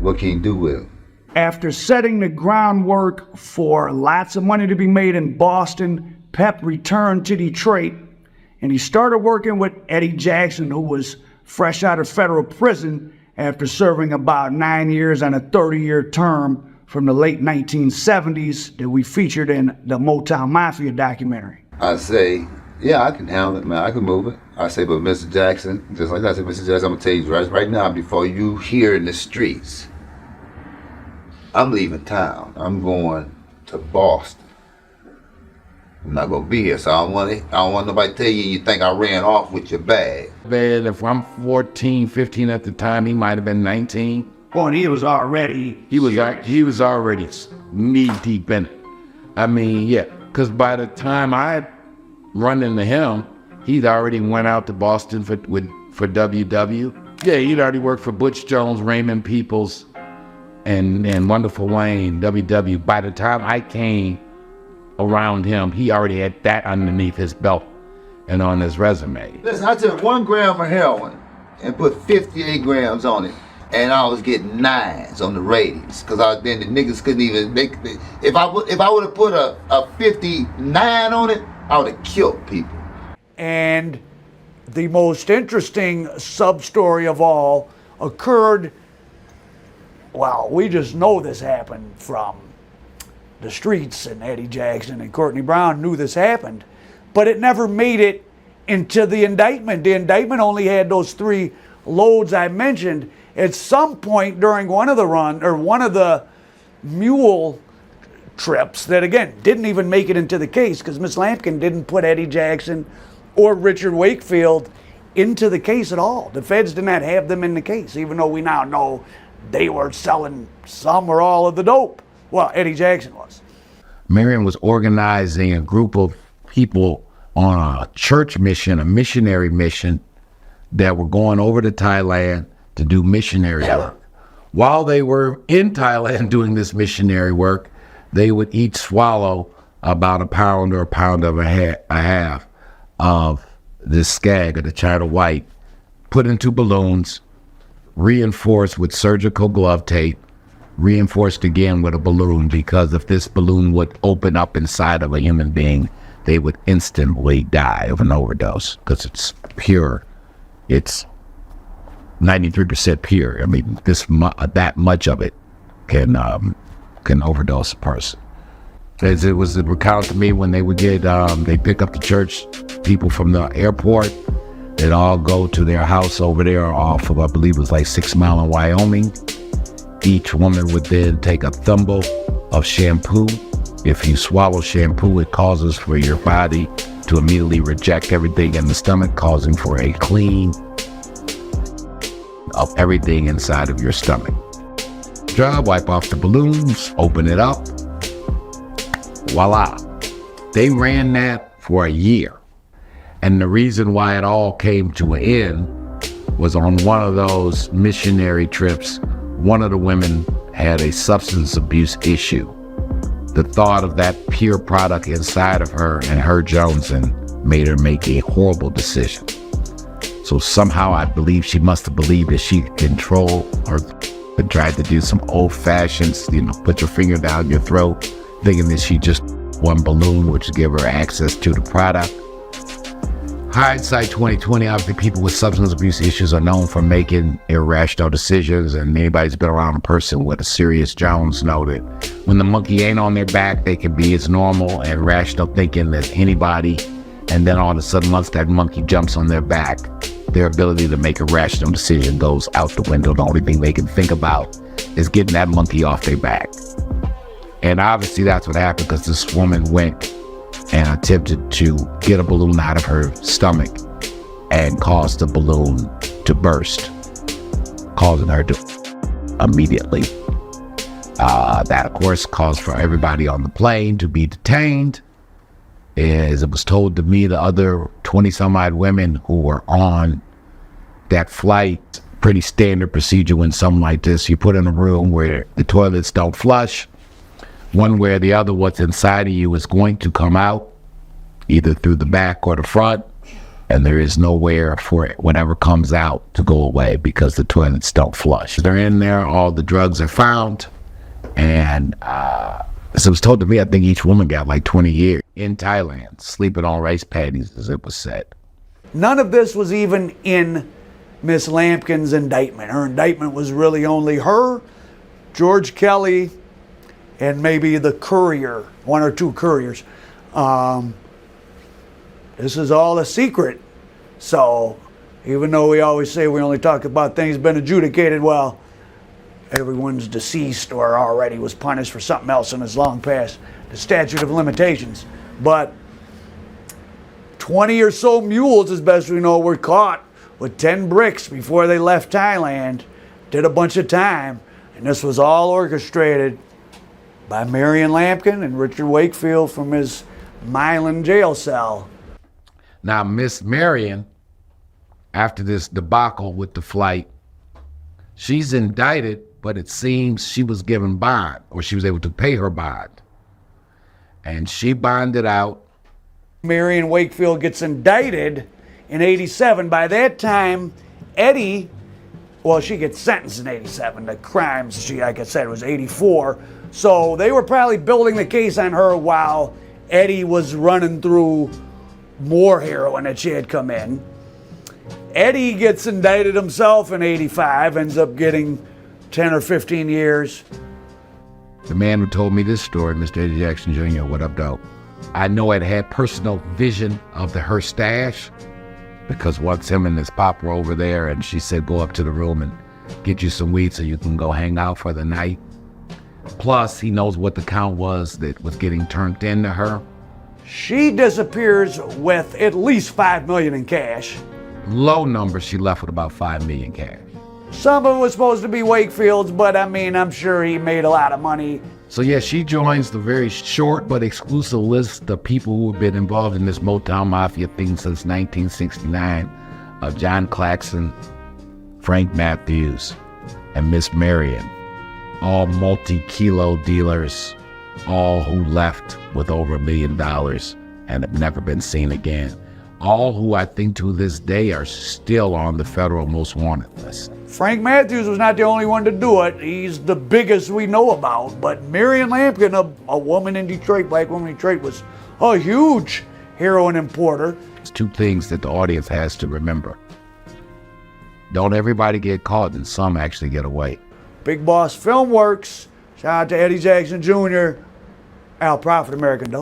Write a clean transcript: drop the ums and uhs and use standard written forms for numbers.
What can you do with them? After setting the groundwork for lots of money to be made in Boston, Pep returned to Detroit, and he started working with Eddie Jackson, who was fresh out of federal prison after serving about 9 years on a 30-year term from the late 1970s that we featured in the Motown Mafia documentary. I say, yeah, I can handle it, man. I can move it. I say, but Mr. Jackson, just like I said, Mr. Jackson, I'm going to tell you right now, before you hear in the streets, I'm leaving town. I'm going to Boston. I'm not going to be here, so I don't want nobody to tell you think I ran off with your bag. Man, if I'm 14, 15 at the time, he might have been 19. Well, and he was already... He was already knee deep in it. I mean, yeah, because by the time I run into him, he'd already went out to Boston for WW. Yeah, he'd already worked for Butch Jones, Raymond Peoples, and Wonderful Wayne, WW. By the time I came around him, he already had that underneath his belt and on his resume. Listen, I took 1 gram of heroin and put 58 grams on it, and I was getting 9s on the ratings, because then the niggas couldn't even make it. If I would have put a 59 on it, I would have killed people. And the most interesting sub-story of all occurred, well, we just know this happened from the streets, and Eddie Jackson and Courtney Brown knew this happened, but it never made it into the indictment. The indictment only had those 3 loads I mentioned. At some point during one of the mule trips that, again, didn't even make it into the case, because Miss Lampkin didn't put Eddie Jackson or Richard Wakefield into the case at all. The feds did not have them in the case, even though we now know they were selling some or all of the dope. Well, Eddie Jackson was. Marian was organizing a group of people on a church mission, a missionary mission, that were going over to Thailand to do missionary work. While they were in Thailand doing this missionary work, they would each swallow about a pound or a pound of a half of this skag, or the China white, put into balloons, reinforced with surgical glove tape, reinforced again with a balloon, because if this balloon would open up inside of a human being, they would instantly die of an overdose, because it's pure. It's 93% pure. I mean, that much of it can overdose a person. As it was recounted to me, when they would get, they pick up the church people from the airport, they'd all go to their house over there off of, I believe it was like 6 Mile in Wyoming. Each woman would then take a thimble of shampoo. If you swallow shampoo, it causes for your body to immediately reject everything in the stomach, causing for a clean of everything inside of your stomach. Wipe off the balloons, open it up, voila. They ran that for a year. And the reason why it all came to an end was on one of those missionary trips, one of the women had a substance abuse issue. The thought of that pure product inside of her and her Jonesing made her make a horrible decision. So somehow I believe she must have believed that she could control her, and tried to do some old-fashioned, put your finger down your throat, thinking that she just one balloon, which would give her access to the product. Hindsight 2020, obviously people with substance abuse issues are known for making irrational decisions, and anybody's been around a person with a serious Jones know that when the monkey ain't on their back, they can be as normal and rational thinking as anybody, and then all of a sudden once that monkey jumps on their back, their ability to make a rational decision goes out the window. The only thing they can think about is getting that monkey off their back. And obviously that's what happened, because this woman went and attempted to get a balloon out of her stomach and caused the balloon to burst, causing her to immediately. That, of course, caused for everybody on the plane to be detained. As it was told to me, the other 20-some-odd women who were on that flight, pretty standard procedure when something like this, you put in a room where the toilets don't flush. One way or the other, what's inside of you is going to come out, either through the back or the front. And there is nowhere for it, whatever comes out, to go away because the toilets don't flush. They're in there, all the drugs are found, and so it was told to me, I think each woman got like 20 years in Thailand, sleeping on rice paddies, as it was said. None of this was even in Miss Lampkin's indictment. Her indictment was really only her, George Kelly, and maybe the courier, one or two couriers. This is all a secret. So even though we always say we only talk about things been adjudicated, well, everyone's deceased or already was punished for something else and is long past the statute of limitations. But 20 or so mules, as best we know, were caught with 10 bricks before they left Thailand, did a bunch of time, and this was all orchestrated by Marian Lampkin and Richard Wakefield from his Milan jail cell. Now, Miss Marian, after this debacle with the flight, she's indicted, but it seems she was given bond, or she was able to pay her bond. And she bonded out. Marian Wakefield gets indicted in 87. By that time, Eddie, well, she gets sentenced in 87. The crimes, she, like I said, was 84. So they were probably building the case on her while Eddie was running through more heroin that she had come in. Eddie gets indicted himself in 85, ends up getting 10 or 15 years. The man who told me this story, Mr. Eddie Jackson Jr., what up, dog? I know I'd had personal vision of her stash, because once him and his pop were over there, and she said, go up to the room and get you some weed so you can go hang out for the night. Plus, he knows what the count was that was getting turned into her. She disappears with at least $5 million in cash. Low number, she left with about $5 million cash. Some of it was supposed to be Wakefield's, but I mean, I'm sure he made a lot of money. So yeah, she joins the very short but exclusive list of people who have been involved in this Motown Mafia thing since 1969 of John Claxton, Frank Matthews, and Miss Marian, all multi-kilo dealers, all who left with over $1 million and have never been seen again. All who I think to this day are still on the federal most wanted list. Frank Matthews was not the only one to do it. He's the biggest we know about. But Marian Lampkin, a woman in Detroit, black woman in Detroit, was a huge heroin importer. It's two things that the audience has to remember. Don't everybody get caught, and some actually get away. Big Boss Film Works. Shout out to Eddie Jackson Jr. Al Prophet American Dope.